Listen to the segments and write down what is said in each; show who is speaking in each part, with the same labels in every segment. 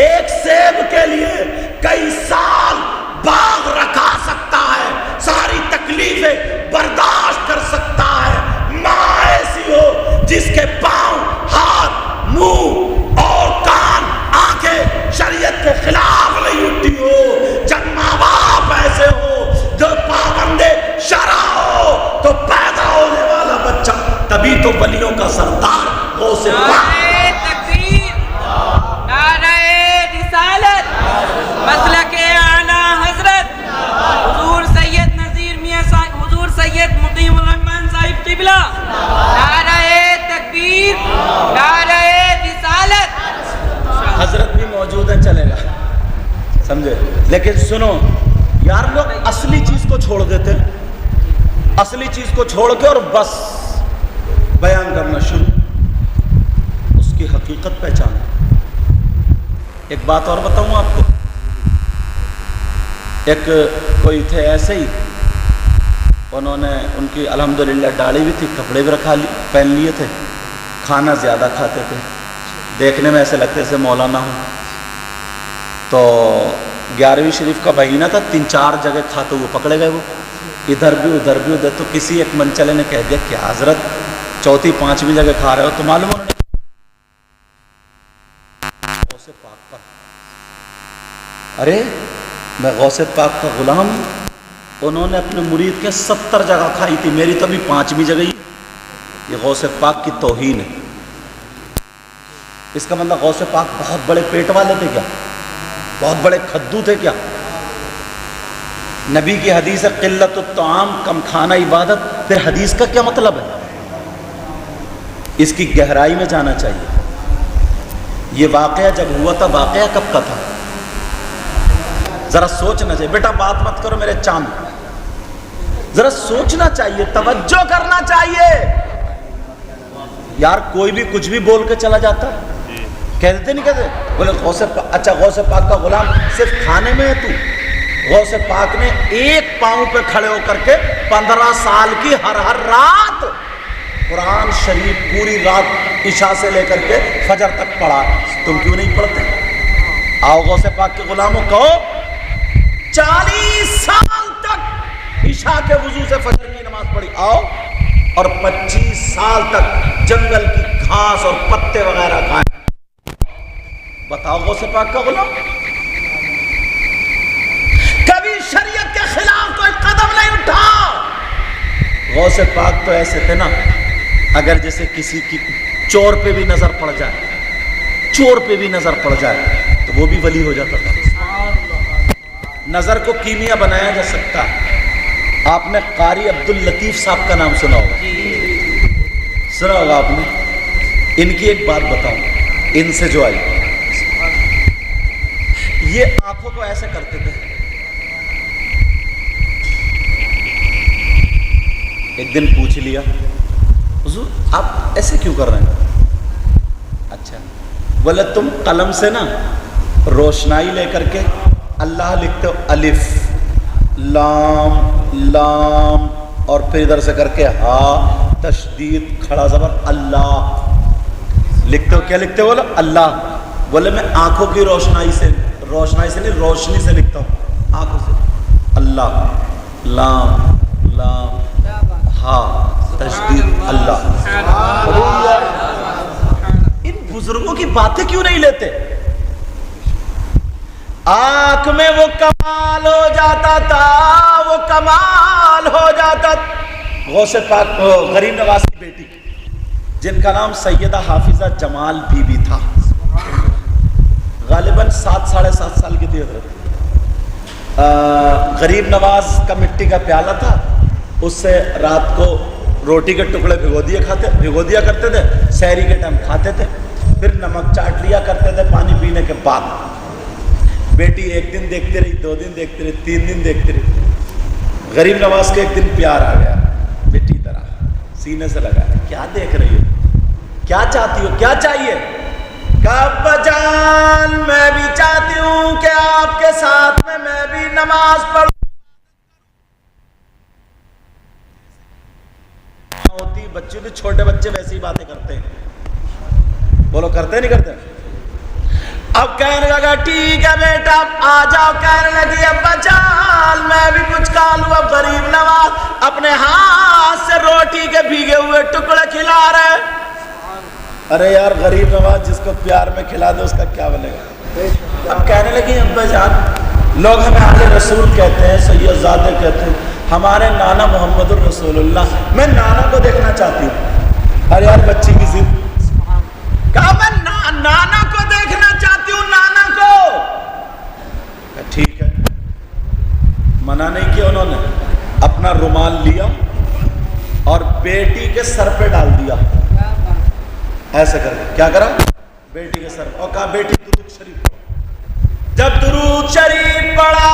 Speaker 1: ایک سیب کے لیے کئی سال باغ رکھا سکتا ہے، ساری تکلیفیں برداشت کر سکتا ہے۔ ماں ایسی ہو جس کے پاؤں، ہاتھ، منہ اور کان، آنکھیں شریعت کے خلاف نہیں اٹھی ہو، جب ماں باپ ایسے ہو جو پابندے شرع ہو، تو پیدا ہونے والا بچہ تبھی تو ولیوں کا سردار غوث پاک۔
Speaker 2: مسلک اعلیٰ حضرت حضور سید نذیر میاں صاحب، حضور سید مقیم الرحمن صاحب قبلہ، نعرہ تکبیر، نعرہ رسالت۔
Speaker 1: حضرت بھی موجود ہیں، چلے گا، سمجھے؟ لیکن سنو یار، لوگ اصلی چیز کو چھوڑ دیتے ہیں، اصلی چیز کو چھوڑ کے اور بس بیان کرنا شروع، اس کی حقیقت پہچان۔ ایک بات اور بتاؤں آپ کو، ایک کوئی تھے ایسے ہی، انہوں نے، ان کی الحمدللہ داڑھی بھی تھی، کپڑے بھی پہن لیے تھے، کھانا زیادہ کھاتے تھے، دیکھنے میں ایسے لگتے جیسے مولانا ہوں۔ تو 11ویں شریف کا مہینہ تھا، 3-4 جگہ کھاتے ہوئے پکڑے گئے، وہ ادھر بھی ادھر بھی ادھر۔ تو کسی ایک منچلے نے کہہ دیا، کیا حضرت 4تھی 5ویں جگہ کھا رہے ہو؟ تو معلوم انہوں نے غوث پاک کا، ارے میں غوث پاک کا غلام ہوں۔ انہوں نے اپنے مرید کے 70 جگہ کھائی تھی، میری تو ابھی 5ویں جگہ ہی۔ یہ غوث پاک کی توہین ہے۔ اس کا مطلب غوث پاک بہت بڑے پیٹ والے تھے کیا؟ بہت بڑے کھدو تھے کیا؟ نبی کی حدیث ہے قلت الطعام، کم کھانا عبادت۔ پھر حدیث کا کیا مطلب ہے؟ اس کی گہرائی میں جانا چاہیے۔ یہ واقعہ جب ہوا تھا، واقعہ کب کا تھا؟ ذرا سوچنا چاہیے بیٹا، بات مت کرو میرے چاند، ذرا سوچنا چاہیے، توجہ کرنا چاہیے۔ یار کوئی بھی کچھ بھی بول کے چلا جاتا ہے، کہتے نہیں کہتے، بولے غوث پاک، اچھا غوث پاک کا غلام صرف کھانے میں ہے تو؟ غوث پاک نے ایک پاؤں پہ کھڑے ہو کر کے 15 سال کی ہر رات قرآن شریف پوری رات عشاء سے لے کر کے فجر تک پڑھا۔ تم کیوں نہیں پڑھتے؟ آؤ غوث پاک کے غلاموں، کہو 40 سال تک عشاء کے وضو سے فجر کی نماز پڑھی، آؤ، اور 25 سال تک جنگل کی گھاس اور پتے وغیرہ کھائے۔ بتاؤ غوث پاک کا غلام کبھی شریعت کے خلاف کوئی قدم نہیں اٹھا۔ غوث پاک تو ایسے تھے نا، اگر جیسے کسی کی چور پہ بھی نظر پڑ جائے، چور پہ بھی نظر پڑ جائے تو وہ بھی ولی ہو جاتا تھا۔ نظر کو کیمیا بنایا جا سکتا ہے۔ آپ نے قاری عبداللطیف صاحب کا نام سنا ہوگا، سنا ہوگا آپ نے۔ ان کی ایک بات بتاؤں، ان سے جو آئی، یہ آنکھوں کو ایسے کرتے تھے۔ ایک دن پوچھ لیا، حضور آپ ایسے کیوں کر رہے ہیں؟ اچھا، بولے تم قلم سے نا روشنائی لے کر کے اللہ لکھتے ہو، الف لام لام، اور پھر ادھر سے کر کے ہا تشدید کھڑا زبر اللہ لکھتے ہو، کیا لکھتے ہو؟ بولے اللہ۔ بولے میں آنکھوں کی روشنائی سے نہیں، روشنی سے لکھتا ہوں، آنکھوں سے۔ اللہ لام لام ہا تشدید اللہ۔ ان بزرگوں کی باتیں کیوں نہیں لیتے؟ آنکھ میں وہ کمال ہو جاتا تھا، وہ کمال ہو جاتا تھا۔ غوث پاک غریب نواز کی بیٹی جن کا نام سیدہ حافظہ جمال بی بی تھا، غالباً 7-7.5 سال کی تھی حضرت۔ غریب نواز کا مٹی کا پیالہ تھا، اس سے رات کو روٹی کے ٹکڑے بھگو دیا کرتے تھے، سحری کے ٹائم کھاتے تھے، پھر نمک چاٹ لیا کرتے تھے پانی پینے کے بعد۔ بیٹی ایک دن دیکھتی رہی، 2 دن دیکھتی رہی، 3 دن دیکھتی رہی۔ غریب نواز کے ایک دن پیار آ گیا، بیٹی طرح سینے سے لگا، کیا دیکھ رہی ہو، کیا چاہتی ہو، کیا چاہیے؟ کہا ابا جان میں بھی چاہتی ہوں کہ آپ کے ساتھ میں بھی نماز پڑھوں۔ ہوتی بچے تو چھوٹے بچے ویسی باتیں کرتے ہیں، بولو کرتے نہیں کرتے؟ اب کہنے لگا ٹھیک ہے بیٹا آ جاؤ. کہنے لگی ابا جان میں بھی کچھ کھا لوں. اب غریب نواز اپنے ہاتھ سے روٹی کے بھیگے ہوئے ٹکڑے کھلا رہے. ارے یار غریب نواز جس کو پیار میں کھلا دے اس کا کیا بنے گا. اب کہنے لگی ابا جان لوگ ہمیں آل رسول کہتے ہیں, سید زادے کہتے ہیں, ہمارے نانا محمد الرسول اللہ, میں نانا کو دیکھنا چاہتی ہوں. ارے یار بچی کی ضد. کہا میں نانا کو دیکھنا چاہتی ہوں, نانا کو. ٹھیک ہے, منع نہیں کیا انہوں نے. اپنا رومال لیا اور بیٹی کے سر پہ ڈال دیا ایسے کر کے. کیا کرا بیٹی کے سر, اور کہا بیٹی درود شریف پڑھو. جب درود شریف پڑھا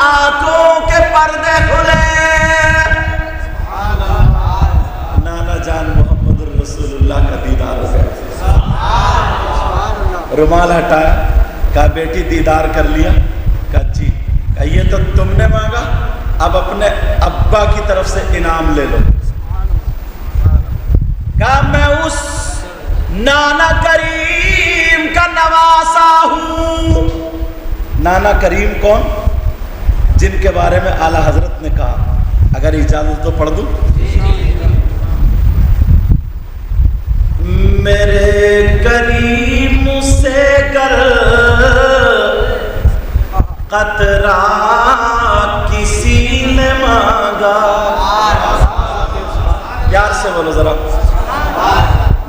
Speaker 1: آنکھوں کے پردے کھلے. نانا جان محمد الرسول اللہ کا دیدار ہو گیا. رومال ہٹایا, کہا بیٹی دیدار کر لیا. کہا جی. کہا یہ تو تم نے مانگا, اب اپنے ابا کی طرف سے انعام لے لو. کہا میں اس نانا کریم کا نواسا ہوں. نانا کریم کون؟ جن کے بارے میں اعلیٰ حضرت نے کہا, اگر اجازت تو پڑھ دوں. میرے کریم سے گر قطرہ کسی نے مانگا. یار سے بولو ذرا.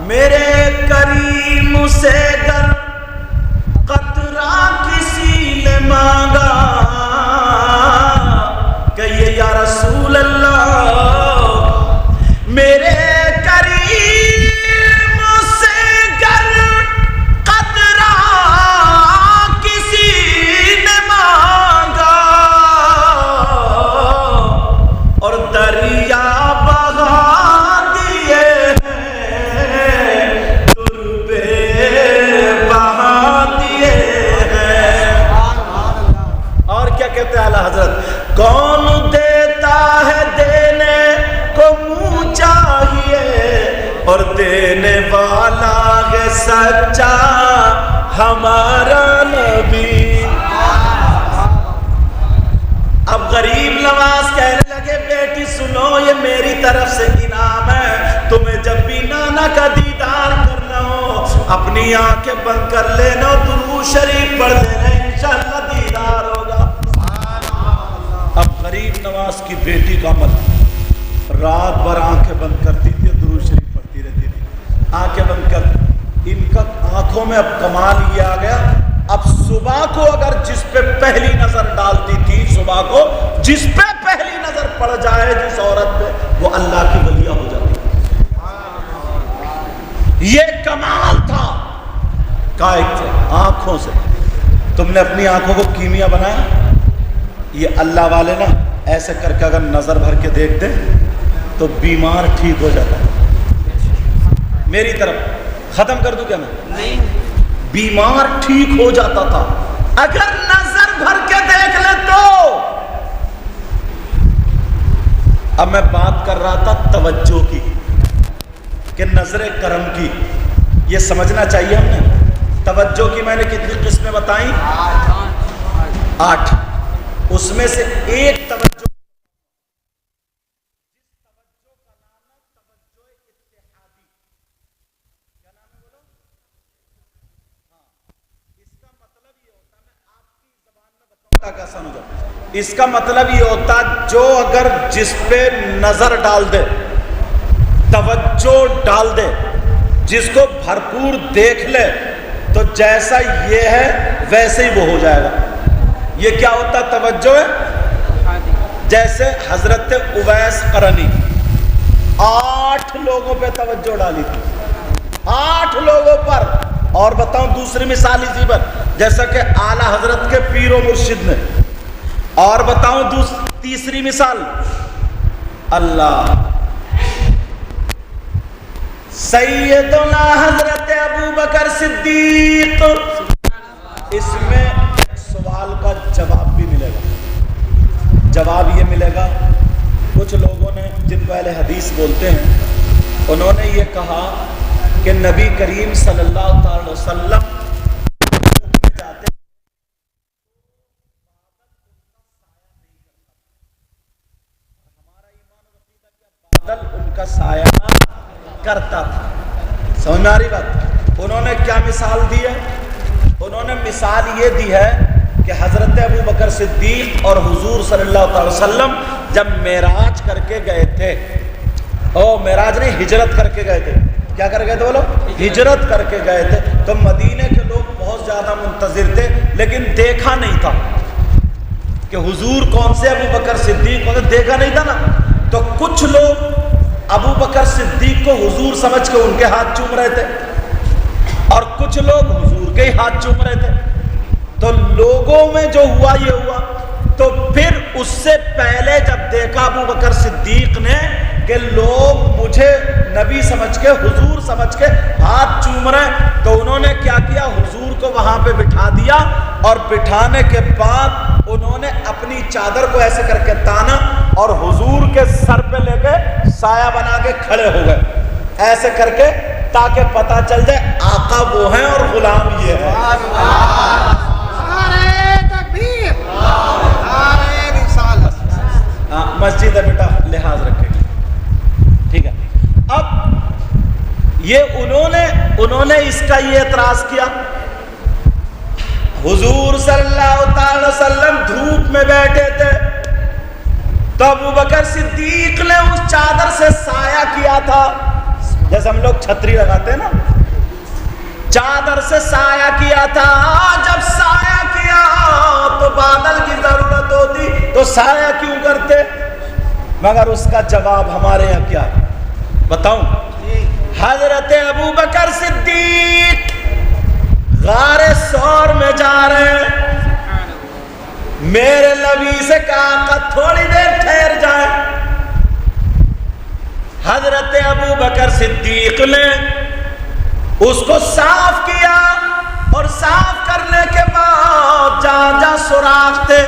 Speaker 1: میرے کریم سے گر قطرہ کسی نے مانگا, کہیے یا رسول اللہ. میرے کریم سے گر قطرہ کسی نے مانگا اور دریا بہا دیے ہیں, تربے بہا دیے ہیں. اور کیا کہتے ہیں اعلیٰ حضرت, کون دیتا ہے دینے کو منہ چاہیے, اور دینے والا ہے سچا ہمارا نبی. اب غریب نواز کہنے لگے بیٹی سنو یہ میری طرف سے انعام ہے, تمہیں جب بھی نانا کا دیدار کرنا ہو اپنی آنکھیں بند کر لینا, درود شریف پڑھ لینا, انشاءاللہ دیدار ہوگا. اب غریب نواز کی بیٹی کا عمل, رات بھر آنکھیں بند کرتی تھی, درود شریف پڑھتی رہتی تھی, آنکھیں بند کر. ان کا آنکھوں میں اب کمال یہ آ گیا, اب صبح کو اگر جس پہ پہلی نظر ڈالتی تھی, صبح کو جس پہ پہلی نظر پڑ جائے جس عورت پہ, وہ اللہ کی ولیہ ہو جاتی. یہ کمال تھا کائک سے, آنکھوں سے. تم نے اپنی آنکھوں کو کیمیا بنایا. یہ اللہ والے نا ایسے کر کے اگر نظر بھر کے دیکھ دیں تو بیمار ٹھیک ہو جاتا ہے. میری طرف ختم کر دوں کیا میں؟ نہیں. بیمار ٹھیک ہو جاتا تھا اگر نظر بھر کے دیکھ لے تو. اب میں بات کر رہا تھا توجہ کی, کہ نظر کرم کی. یہ سمجھنا چاہیے ہم نے. توجہ کی میں نے کتنی قسمیں بتائیں؟ 8. اس میں سے ایک توجہ, اس کا مطلب یہ ہوتا جو اگر جس پہ نظر ڈال دے, توجہ ڈال دے, جس کو بھرپور دیکھ لے تو جیسا یہ ہے ویسے ہی وہ ہو جائے گا. یہ کیا ہوتا توجہ ہے؟ جیسے حضرت اویس قرنی 8 لوگوں پہ توجہ ڈالی تھی, 8 لوگوں پر. اور بتاؤں دوسری مثال اسی پر, جیسا کہ اعلیٰ حضرت کے پیر و مرشد نے. اور بتاؤں تیسری مثال, اللہ سیدنا حضرت ابو بکر صدیق. اس میں سوال کا جواب بھی ملے گا. جواب یہ ملے گا, کچھ لوگوں نے جن کو اہل حدیث بولتے ہیں انہوں نے یہ کہا کہ نبی کریم صلی اللہ علیہ وسلم کرتا تھا. سمجھ میں آ رہی بات؟ انہوں نے کیا مثال دی ہے؟ انہوں نے مثال یہ دی ہے کہ حضرت ابو بکر صدیق اور حضور صلی اللہ علیہ وسلم جب معراج کر کے گئے تھے، معراج نہیں، ہجرت کر کے گئے تھے. کیا کر گئے تھے بولو؟ ہجرت کر کے گئے تھے. تو مدینے کے لوگ بہت زیادہ منتظر تھے، لیکن دیکھا نہیں تھا کہ حضور کون سے، ابو بکر صدیق کون سے، دیکھا نہیں تھا نا. تو کچھ لوگ ابو بکر صدیق کو حضور سمجھ کے ان کے ہاتھ چوم رہے تھے، اور کچھ لوگ حضور کے ہی ہاتھ چوم رہے تھے. تو لوگوں میں جو ہوا یہ ہوا. تو پھر اس سے پہلے جب دیکھا ابو بکر صدیق نے کہ لوگ مجھے نبی سمجھ کے، حضور سمجھ کے ہاتھ چوم رہے ہیں، تو انہوں نے کیا کیا، حضور کو وہاں پہ بٹھا دیا، اور بٹھانے کے بعد انہوں نے اپنی چادر کو ایسے کر کے تانا اور حضور کے سر پہ لے کے سایہ بنا کے کھڑے ہو گئے ایسے کر کے، تاکہ پتہ چل جائے آقا وہ ہیں اور غلام یہ ہے. مسجد ہے بیٹا، لحاظ رکھے گی، ٹھیک ہے. اب یہ انہوں نے اس کا یہ اعتراض کیا. حضور صلی اللہ تعالی وسلم دھوپ میں بیٹھے تھے، تو ابو بکر صدیق نے اس چادر سے سایہ کیا تھا، جیسے ہم لوگ چھتری لگاتے ہیں نا، چادر سے سایہ کیا تھا. جب سایہ کیا تو بادل کی ضرورت ہوتی تو سایہ کیوں کرتے؟ مگر اس کا جواب ہمارے یہاں کیا ہے بتاؤں؟ حضرت ابو بکر صدیق غار ثور میں جا رہے ہیں، میرے نبی سے کہا کہ تھوڑی دیر ٹھہر جائے. حضرت ابو بکر صدیق نے اس کو صاف کیا، اور صاف کرنے کے بعد جہاں جہاں سوراخ تھے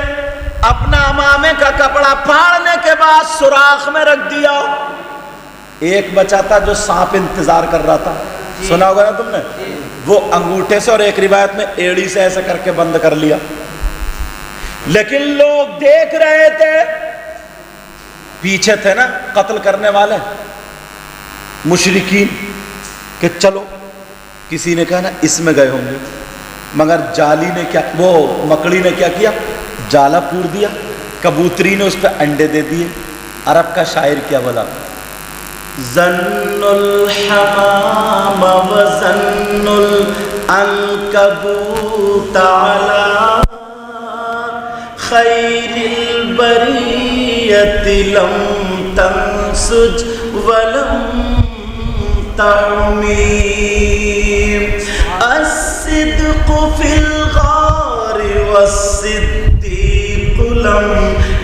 Speaker 1: اپنا امامے کا کپڑا پھاڑنے کے بعد سوراخ میں رکھ دیا. ایک بچا تھا جو سانپ انتظار کر رہا تھا، سنا ہوگا نا تم نے، وہ انگوٹھے سے اور ایک روایت میں ایڑی سے ایسے کر کے بند کر لیا. لیکن لوگ دیکھ رہے تھے، پیچھے تھے نا قتل کرنے والے مشرکین، کہ چلو کسی نے کہا نا اس میں گئے ہوں گے، مگر جالی نے کیا، وہ مکڑی نے کیا کیا، جالا پور دیا، کبوتری نے اس پہ انڈے دے دیے. عرب کا شاعر کیا بولا، ظن الحمام وظن العنکبوت علی خیر البریۃ لم تنسج ولم تعمی الصدق فی الغار والصدیق لم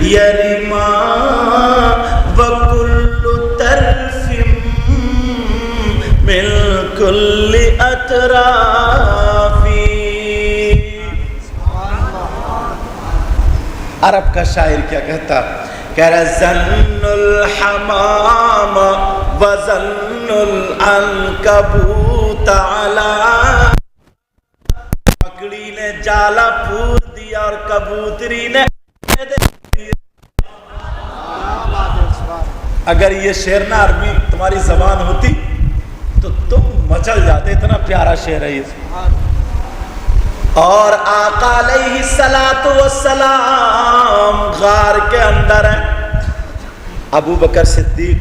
Speaker 1: یرما وکل طرف من کل اطراف. عرب کا شاعر کیا کہتا، کہہ رہا ظن الحمام وظن العنکبوت علی، مکڑی نے جالا پھور دیا اور کبوتری نے دیا. اگر یہ شعر نہ عربی تمہاری زبان ہوتی تو تم مچل جاتے، اتنا پیارا شعر ہے یہ. اور آقا علیہ الصلوۃ والسلام غار کے اندر ہیں. ابو بکر صدیق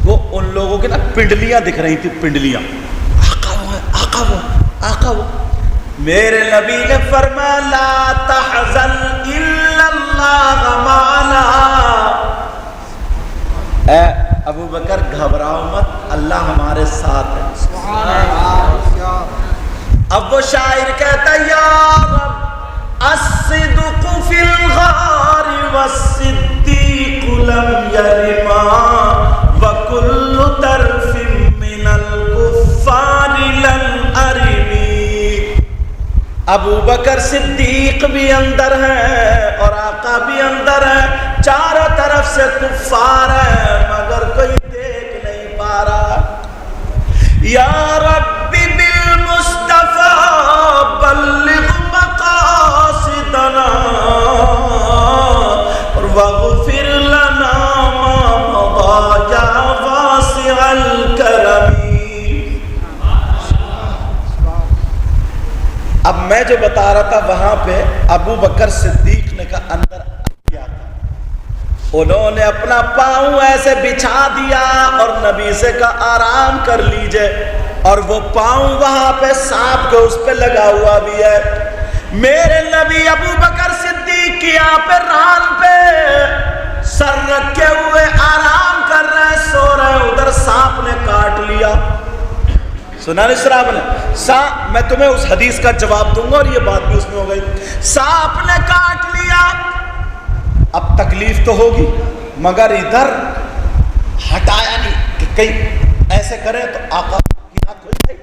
Speaker 1: وہ ان لوگوں کے نا پنڈلیاں دکھ رہی تھی، پنڈلیاں، آقا وہ ہے، آقا وہ، آقا وہ. میرے نبی نے فرمایا لا تحزن الا اللہ معنا. اے ابو بکر گھبراؤ مت، اللہ ہمارے ساتھ ہے. اب وہ شاعر کہتا یا رب الصدق فی الغار والصدیق لم یرما وکل طرف من الکفار لم ارمی. ابو بکر صدیق بھی اندر ہے اور آقا بھی اندر ہے، چاروں طرف سے کفار ہے مگر کوئی دیکھ نہیں پا رہا. یا رب بلغ مقاصدنا واغفر لنا ما مضى یا واسع الکرم. اب میں جو بتا رہا تھا وہاں پہ ابو بکر صدیق نے کہا اندر کیا تھا، انہوں نے اپنا پاؤں ایسے بچھا دیا اور نبی سے کہا آرام کر لیجئے، اور وہ پاؤں وہاں پہ سانپ کے اس پہ لگا ہوا بھی ہے۔ میرے نبی ابو بکر صدیق کی یہاں پہ ران پہ سر رکھے ہوئے آرام کر رہے ہیں، سو رہے ہیں، ادھر سانپ نے کاٹ لیا۔ سنا نہیں سراب نے میں تمہیں اس حدیث کا جواب دوں گا اور یہ بات بھی اس میں ہو گئی۔ سانپ نے کاٹ لیا، اب تکلیف تو ہوگی مگر ادھر ہٹایا نہیں کہ کہیں ایسے کریں تو آقا کی آنکھ کھل جائے،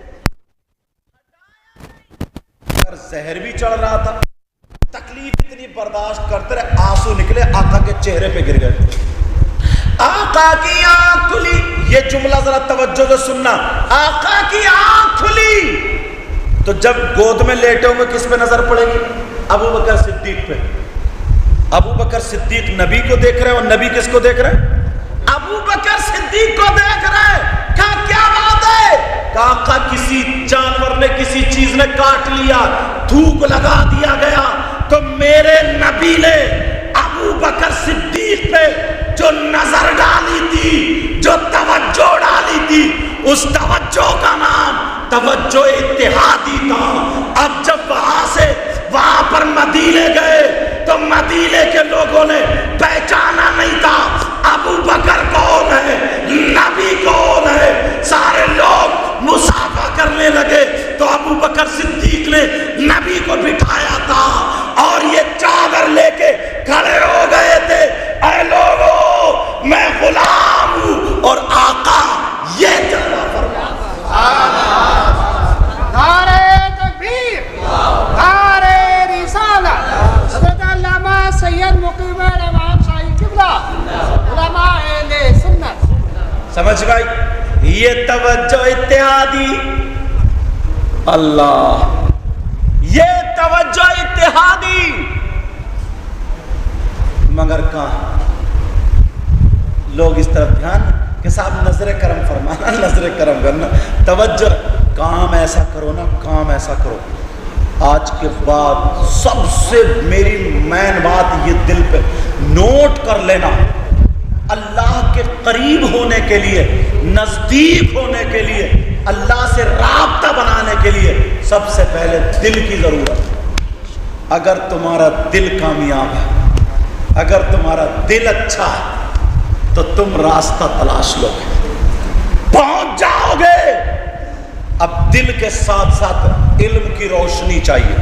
Speaker 1: اگر زہر بھی چڑھ رہا تھا، تکلیف اتنی برداشت کرتے رہے، آنسو نکلے آقا کے چہرے پہ گر گئے۔ آقا کی آنکھ کھلی، یہ جملہ ذرا توجہ سے سننا، آقا کی آنکھ کھلی تو جب گود میں لیٹے ہوئے کس پہ نظر پڑے گی؟ ابو بکر صدیق پہ۔ ابو بکر صدیق نبی کو دیکھ رہے ہیں اور نبی کس کو دیکھ رہے ہیں؟ ابو بکر صدیق کو دیکھ رہے ہیں۔ کہا کیا بات ہے؟ کہا آقا کسی جانور نے کسی چیز نے کاٹ لیا، تھوک لگا دیا گیا، تو میرے نبی نے ابو بکر صدیق پہ جو نظر ڈالی تھی، جو توجہ ڈالی تھی، اس توجہ کا نام توجہ اتحادی تھا۔ اب جب وہاں سے وہاں پر مدینے گئے تو مدینے کے لوگوں نے پہچانا نہیں تھا ابو بکر کون ہے، نبی کون ہے، سارے لوگ مصافحہ کرنے لگے تو ابو بکر صدیق نے نبی کو بٹھایا تھا اور یہ چادر لے کے کھڑے ہو گئے تھے، اے لوگوں میں غلام ہوں اور آقا یہ جلوہ فرما۔
Speaker 3: نعرہ تکبیر، نعرہ رسالت، حضرت علامہ سید مقیم الامام شاہی قبلہ، علماء اہل سنت۔
Speaker 1: سمجھ بھائی، یہ توجہ اتحادی، اللہ، یہ توجہ اتحادی، مگر کہاں لوگ اس طرف دھیان کہ صاحب نظر کرم فرمانا، نظر کرم کرنا، توجہ، کام ایسا کرو نا، کام ایسا کرو۔ آج کے بعد سب سے میری مین بات یہ دل پہ نوٹ کر لینا، اللہ کے قریب ہونے کے لیے، نزدیک ہونے کے لیے، اللہ سے رابطہ بنانے کے لیے سب سے پہلے دل کی ضرورت۔ اگر تمہارا دل کامیاب ہے، اگر تمہارا دل اچھا ہے تو تم راستہ تلاش لو گے، پہنچ جاؤ گے۔ اب دل کے ساتھ ساتھ علم کی روشنی چاہیے۔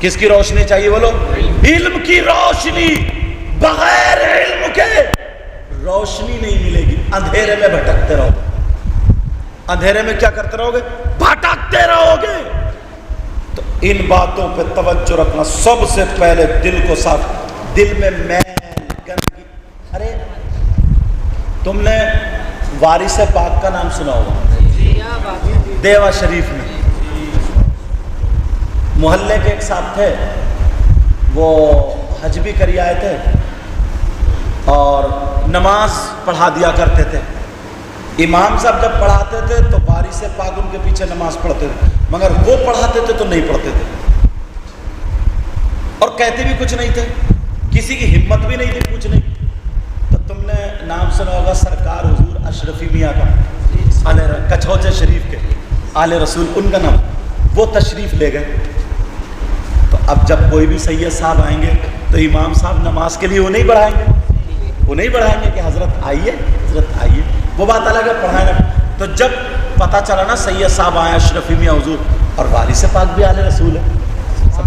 Speaker 1: کس کی روشنی چاہیے بولو؟ علم کی روشنی۔ بغیر علم کے روشنی نہیں ملے گی، اندھیرے میں بھٹکتے رہو گے۔ اندھیرے میں کیا کرتے رہو گے؟ بھٹکتے رہو گے۔ تو ان باتوں پہ توجہ رکھنا، سب سے پہلے دل کو صاف، دل میں میل گندگی۔ ارے تم نے وارث پاک کا نام سنا ہوگا، دیوا شریف میں محلے کے ایک صاحب تھے، وہ حج بھی کری آئے تھے اور نماز پڑھا دیا کرتے تھے۔ امام صاحب جب پڑھاتے تھے تو وارث پاک ان کے پیچھے نماز پڑھتے تھے، مگر وہ پڑھاتے تھے تو نہیں پڑھتے تھے اور کہتے بھی کچھ نہیں تھے، کسی کی ہمت بھی نہیں تھی پوچھنے کی۔ تو تم نے نام سنا ہوگا سرکار حضور اشرفی میاں کا، کچھوچے شریف کے آل رسول، ان کا نام، وہ تشریف لے گئے۔ تو اب جب کوئی بھی سید صاحب آئیں گے تو امام صاحب نماز کے لیے وہ نہیں بڑھائیں گے، وہ نہیں بڑھائیں گے کہ حضرت آئیے، حضرت آئیے، وہ بات الگ ہے، پڑھائیں گے۔ تو جب پتہ چلا نا سید صاحب آئے اشرفی میاں حضور اور وارث پاک بھی آل رسول ہے،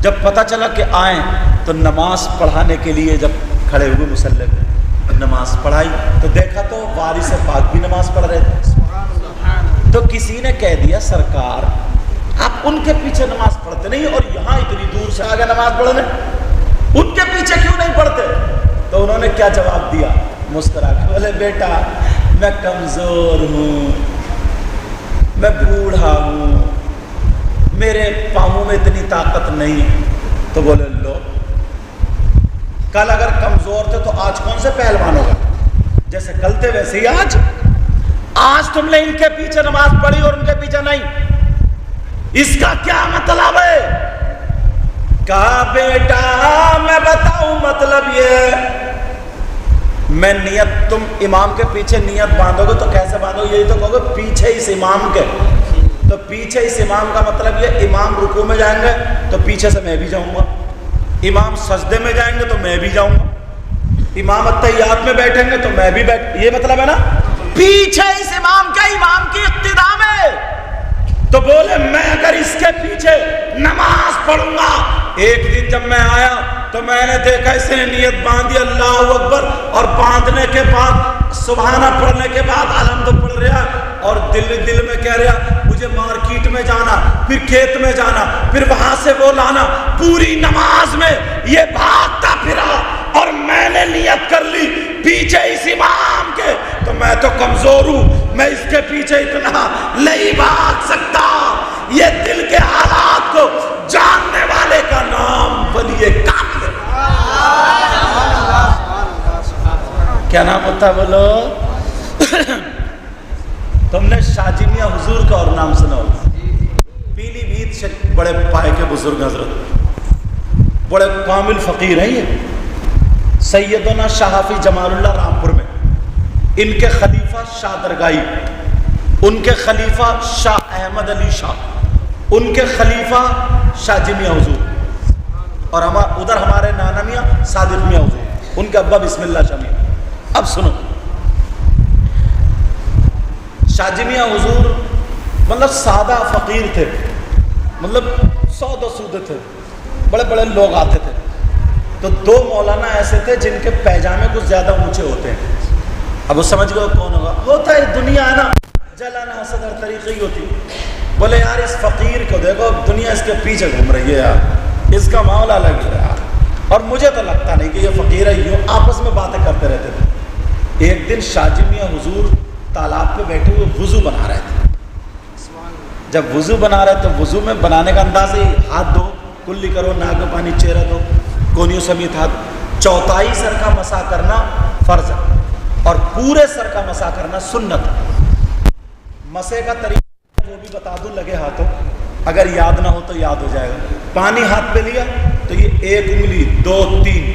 Speaker 1: جب پتہ چلا کہ آئیں تو نماز پڑھانے کے لیے جب کھڑے ہوئے مصلی پہ، نماز پڑھائی تو دیکھا تو وارث پاک بھی نماز پڑھ رہے تھے۔ تو کسی نے کہہ دیا سرکار آپ ان کے پیچھے نماز پڑھتے نہیں اور یہاں اتنی دور سے آگے نماز پڑھنے، ان کے پیچھے کیوں نہیں پڑھتے؟ تو انہوں نے کیا جواب دیا؟ مسکرا کے بولے بیٹا میں کمزور ہوں، میں بوڑھا ہوں، میرے پاؤں میں اتنی طاقت نہیں۔ تو بولے لو کل اگر کمزور تھے تو آج کون سے پہلوان ہوگا؟ جیسے کل تھے ویسے ہی آج تم نے ان کے پیچھے نماز پڑھی اور ان کے پیچھے نہیں، اس کا کیا مطلب ہے؟ کہا بیٹا میں بتاؤں مطلب یہ، میں نیت، تم امام کے پیچھے نیت باندھو گے تو کیسے باندھو؟ یہی تو کہو گے پیچھے اس امام کے، تو پیچھے اس امام کا مطلب یہ امام رکوع میں جائیں گے تو پیچھے سے میں بھی جاؤں گا، امام سجدے میں جائیں گے تو میں بھی جاؤں گا، امام التحیات میں بیٹھیں گے تو میں بھی بیٹھ، یہ مطلب ہے نا پیچھے اس امام کے، امام کی اقتداء میں۔ تو بولے میں اگر اس کے پیچھے نماز پڑھوں گا، ایک دن جب میں آیا تو میں نے دیکھا اس نے نیت باندھی اللہ اکبر، اور باندھنے کے بعد سبحانہ پڑھنے کے بعد الحمد پڑھ رہا، اور دل میں کہہ رہا مجھے مارکیٹ میں جانا، پھر کھیت میں جانا، پھر وہاں سے وہ لانا، پوری نماز میں یہ بھاگتا پھرا، اور میں نے نیت کر لی پیچھے اس امام کے، تو میں تو کمزور ہوں، میں اس کے پیچھے اتنا نہیں بھاگ سکتا۔ یہ دل کے حالات کو جاننے والے کا نام ولی کامل ہے۔ کیا نام ہوتا ہے بولو؟ تم نے شاہ میاں حضور کا اور نام سنا ہوگا، پیلی بھیت شریف، بڑے پائے کے بزرگ حضرت، بڑے کامل فقیر ہیں یہ، سیدنا شاہ حافظ جمال اللہ رامپور میں، ان کے خلیفہ شاہ درگاہی، ان کے خلیفہ شاہ احمد علی شاہ، ان کے خلیفہ شاہ میاں حضور، اور ادھر ہمارے نانا میاں صادق میاں حضور، ان کے ابا بسم اللہ شاہ میاں۔ اب سنو، شاہ میاں حضور مطلب سادہ فقیر تھے، مطلب سودہ سودے تھے، بڑے بڑے لوگ آتے تھے، تو دو مولانا ایسے تھے جن کے پیجامے کچھ زیادہ اونچے ہوتے ہیں۔ اب وہ سمجھ گئے کون ہوگا؟ ہوتا ہے دنیا ہے نا، جلن حسد ہر طریقے ہی ہوتی۔ بولے یار اس فقیر کو دیکھو، دنیا اس کے پیچھے گھوم رہی ہے یار، اس کا معاملہ الگ ہے یار، اور مجھے تو لگتا نہیں کہ یہ فقیر ہے، یوں آپس میں باتیں کرتے رہتے تھے۔ ایک دن شاہ میاں حضور تالاب پہ بیٹھے ہوئے وضو بنا رہے تھے۔ جب وضو بنا رہے تو وضو میں بنانے کا انداز ہے ہاتھ دھو، کلی کرو، ناک میں پانی، چہرہ دھو، کونیوں سمیت ہاتھ، چوتھائی سر کا مسح کرنا فرض ہے اور پورے سر کا مسح کرنا سنت ہے۔ مسح کا طریقہ وہ بھی بتا دوں لگے ہاتھوں، اگر یاد نہ ہو تو یاد ہو جائے گا۔ پانی ہاتھ پہ لیا تو یہ ایک انگلی، دو، تین،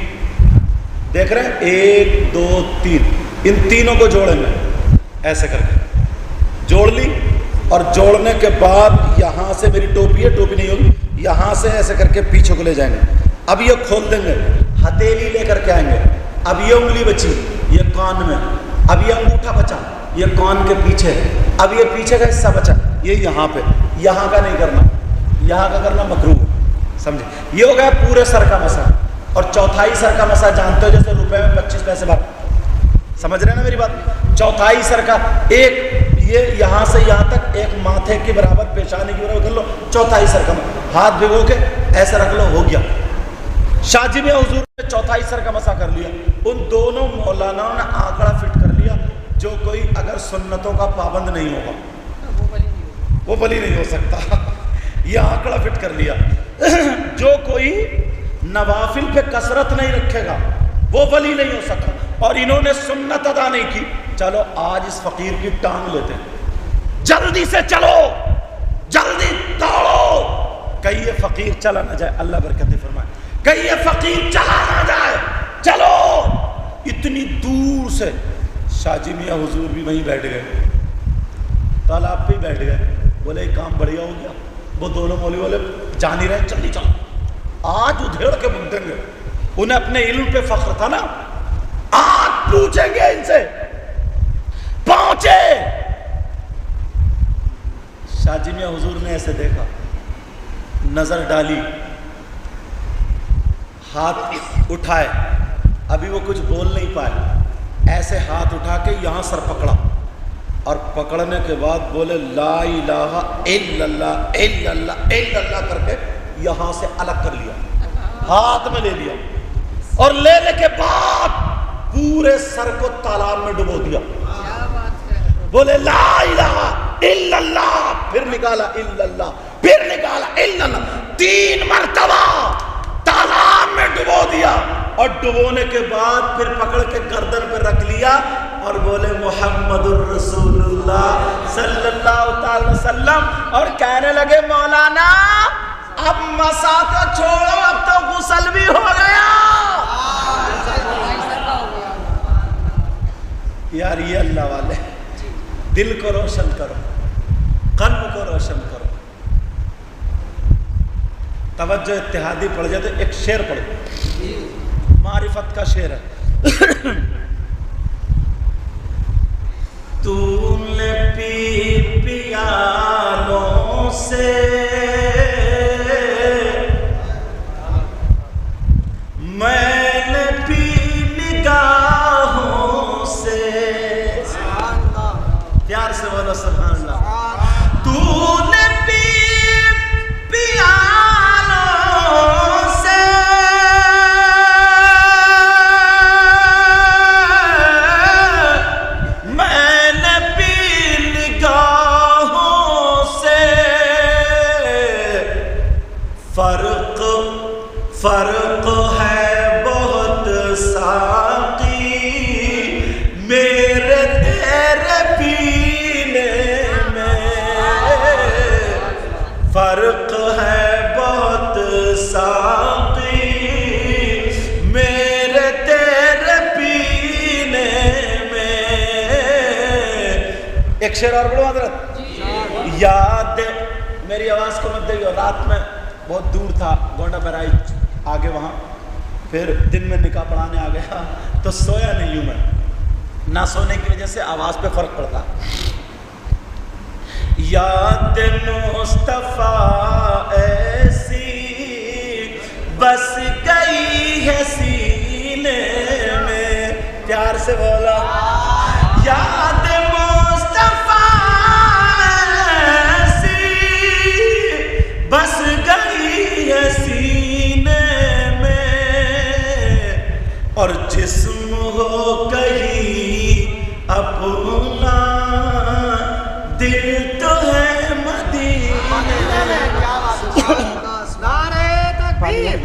Speaker 1: دیکھ رہے ہیں، ایک، دو، تین، ان تینوں کو جوڑیں گے ایسے کر کے، جوڑ لی، اور جوڑنے کے بعد یہاں سے، میری ٹوپی ہے، ٹوپی نہیں ہوگی، یہاں سے ایسے کر کے پیچھے کو لے جائیں گے۔ اب یہ کھول دیں گے، ہتھیلی لے کر کے آئیں گے، اب یہ انگلی بچی، یہ کان میں، اب یہ انگوٹھا بچا، یہ کان کے پیچھے، اب یہ پیچھے کا حصہ بچا، یہ یہاں پہ، یہاں کا نہیں کرنا، یہاں کا کرنا مکروہ ہے، سمجھے؟ یہ ہو گیا پورے سر کا مسح۔ اور چوتھائی سر کا مسح جانتے ہو، جیسے روپے میں 25 پیسے بھر، سمجھ رہے ہیں نا میری بات؟ چوتھائی سر کا، ایک یہ یہاں سے یہاں تک، ایک ماتھے کے برابر، پیشانی کے برابر کر لو، چوتھائی سر کا، ہاتھ بھگو کے ایسے رکھ لو، ہو گیا۔ شاہ میاں حضور نے چوتھائی سر کا مسح کر لیا۔ ان دونوں مولانا نے آنکڑا فٹ کر لیا، جو کوئی اگر سنتوں کا پابند نہیں ہوگا وہ ولی نہیں ہو سکتا۔ یہ آنکڑا فٹ کر لیا، جو کوئی نوافل پہ کثرت نہیں رکھے گا وہ ولی نہیں ہو سکتا۔ اور انہوں نے سنت ادا نہیں کی، چلو آج اس فقیر کی ٹانگ لیتے ہیں، جلدی سے چلو، جلدی دوڑو، کہیں یہ فقیر چلا نہ جائے، اللہ برکت فرمائے، کہیں یہ فقیر چلا نہ جائے، چلو۔ اتنی دور سے شاہ میاں حضور بھی وہیں بیٹھ گئے، تالاب پہ ہی بیٹھ گئے، بولے کام بڑھیا ہو گیا۔ وہ دونوں مولوی بولے جان ہی رہے، جلدی چلو، آج ادھیڑ کے بک دیں گے، انہیں اپنے علم پہ فخر تھا نا، آج پوچھیں گے ان سے۔ پہنچے، شاہ میاں حضور نے ایسے دیکھا، نظر ڈالی، ہاتھ اٹھائے، ابھی وہ کچھ بول نہیں پائے، ایسے ہاتھ اٹھا کے یہاں سر پکڑا، اور پکڑنے کے بعد بولے لا الہ الا اللہ الا اللہ الا اللہ کر کے یہاں سے الگ کر لیا، ہاتھ میں لے لیا، اور لینے کے بعد پورے سر کو تالاب میں ڈبو دیا، بولے لا الہ الا اللہ، پھر نکالا الا اللہ، پھر نکالا الا اللہ، 3 مرتبہ تالاب میں ڈبو دیا، اور ڈبونے کے بعد پھر پکڑ کے گردن پہ رکھ لیا اور بولے محمد الرسول اللہ صلی اللہ تعالی وسلم اور کہنے لگے مولانا اب مسا کو چھوڑو اب تو غسل بھی ہو گیا. یار یہ اللہ والے دل کو روشن کرو, قلب کو روشن کرو. توجہ اتحادی پڑھ جائے تو ایک شعر پڑھو, معرفت کا شعر ہے. تو نے پی پیالوں سے میں نے پی نگاہوں سے. پیار سے بولو سبحان اللہ. تو نے پی پیالوں سے میں نے پی نگاہوں سے. فرق ہے بہت ساقی میرے تیرے پینے میں. فرق ہے بہت ساقی میرے تیرے پینے میں. ایک شعر اور پڑھو حضرت. یاد میری آواز کو مت دیکھو, رات میں بہت دور تھا گونڈا بہرائچ آگے وہاں, پھر دن میں نکاح پڑھانے آ گیا تو سویا نہیں ہوں میں. نہ سونے کی وجہ سے آواز پہ فرق پڑتا. یاد مصطفیٰ ایسی بس گئی ہے سینے میں. پیار سے بولا. یاد مصطفیٰ ایسی بس گئی ہے سینے میں, اور جسم ہو کہیں اپنا دل تو ہے مدینے.
Speaker 3: نعرہ تکبیر,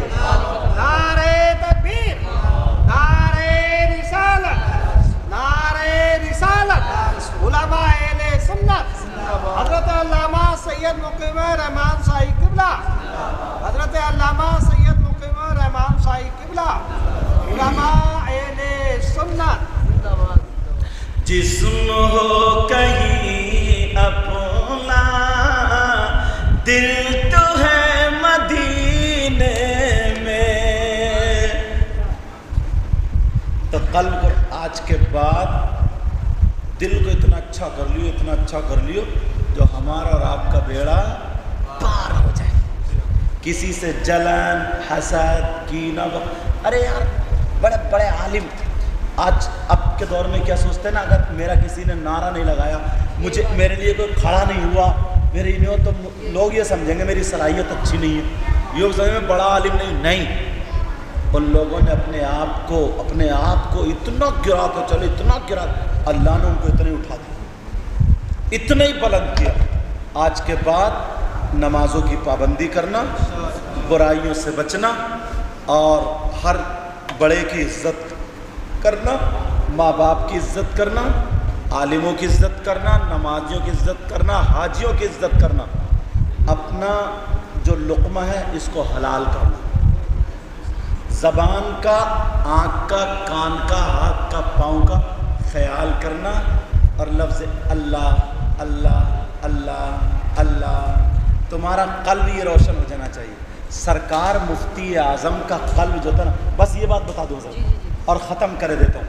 Speaker 3: نعرہ تکبیر, نعرہ رسالت, نعرہ رسالت. علماء اہل سنت حضرت علامہ سید مقیم رحمان شاہی قبلہ, حضرت علامہ سید مقیم رحمان شاہی قبلہ. علماء اہل سنت.
Speaker 1: جسم ہو کہیں اپنا دل تو ہے مدینے میں. تو قلب کو آج کے بعد دل کو اتنا اچھا کر لیو, اتنا اچھا کر لیو جو ہمارا اور آپ کا بیڑا پار ہو جائے. کسی سے جلن, حسد, کینہ. ارے یار بڑے بڑے عالم آج اب کے دور میں کیا سوچتے ہیں نا, اگر میرا کسی نے نعرہ نہیں لگایا, مجھے میرے لیے کوئی کھڑا نہیں ہوا, میری نہیں ہو تو لوگ یہ سمجھیں گے میری صلاحیت اچھی نہیں ہے, یہ سمجھیں میں بڑا عالم نہیں. ان لوگوں نے اپنے آپ کو اتنا گرا کے چلے, اتنا گرا, اللہ نے ان کو اتنے اٹھا دیا, اتنے ہی بلند کیا. آج کے بعد نمازوں کی پابندی کرنا, برائیوں سے بچنا, اور ہر بڑے کی عزت کرنا, ماں باپ کی عزت کرنا, عالموں کی عزت کرنا, نمازیوں کی عزت کرنا, حاجیوں کی عزت کرنا. اپنا جو لقمہ ہے اس کو حلال کرنا. زبان کا, آنکھ کا, کان کا, ہاتھ کا, پاؤں کا خیال کرنا, اور لفظ اللہ اللہ اللہ اللہ. تمہارا قلب یہ روشن ہو جانا چاہیے. سرکار مفتی اعظم کا قلب جو تھا نا, بس یہ بات بتا دوں سر اور ختم کر دیتا ہوں.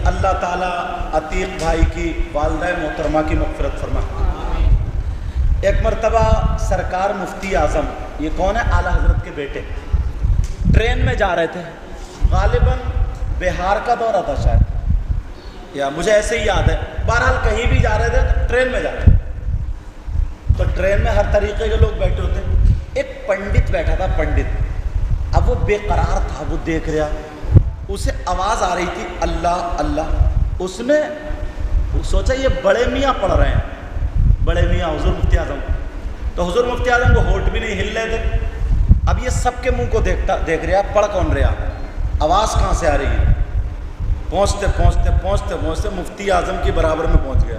Speaker 1: اللہ تعالیٰ عتیق بھائی کی والدہ محترمہ کی مغفرت فرما. ایک مرتبہ سرکار مفتی اعظم, یہ کون ہے, اعلیٰ حضرت کے بیٹے, ٹرین میں جا رہے تھے, غالباً بہار کا دورہ تھا شاید, یا مجھے ایسے ہی یاد ہے, بہرحال کہیں بھی جا رہے تھے تو ٹرین میں جا رہے تھے. تو ٹرین میں ہر طریقے کے لوگ بیٹھے ہوتے ہیں. ایک پنڈت بیٹھا تھا, پنڈت. اب وہ بے قرار تھا, وہ دیکھ رہا, اسے آواز آ رہی تھی اللہ اللہ. اس نے سوچا یہ بڑے میاں پڑھ رہے ہیں, بڑے میاں حضور مفتی اعظم. تو حضور مفتی اعظم کو ہونٹ بھی نہیں ہل رہے تھے. اب یہ سب کے منہ کو دیکھ رہا, پڑھ کون رہا, آواز کہاں سے آ رہی ہے. پہنچتے پہنچتے پہنچتے پہنچتے مفتی اعظم کی برابر میں پہنچ گیا.